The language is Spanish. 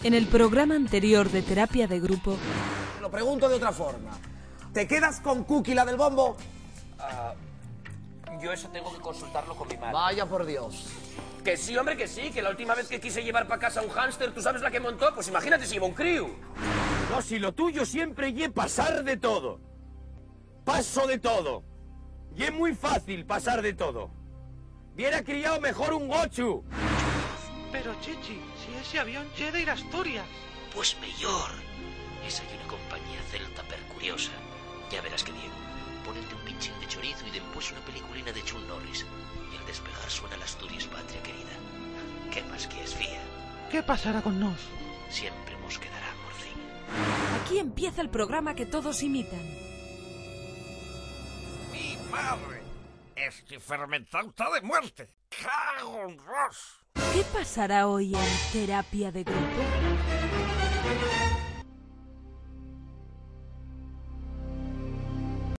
En el programa anterior de Terapia de Grupo... Lo pregunto de otra forma. ¿Te quedas con Cookie, la del bombo? Yo eso tengo que consultarlo con mi madre. Vaya por Dios. Que sí, hombre, que sí. Que la última vez que quise llevar para casa un hámster, ¿tú sabes la que montó? Pues imagínate si lleva un crío. No, si lo tuyo siempre y pasar de todo. Paso de todo. Y es muy fácil pasar de todo. Hubiera criado mejor un gochu. Pero, Chichi, si ese avión lle de ir a Asturias. Pues mellor. Esa é unha compañía celta percuriosa. Ya verás que bien. Ponerte un pinchín de chorizo y después una peliculina de Chuck Norris. Y al despegar suena la Asturias patria querida. ¿Qué más quieres, fía? ¿Qué pasará con nos? Siempre nos quedará por fin. Aquí empieza el programa que todos imitan. ¡Mi madre! Este fermentado está de muerte. ¡Cago en Ross! ¿Qué pasará hoy en Terapia de Grupo?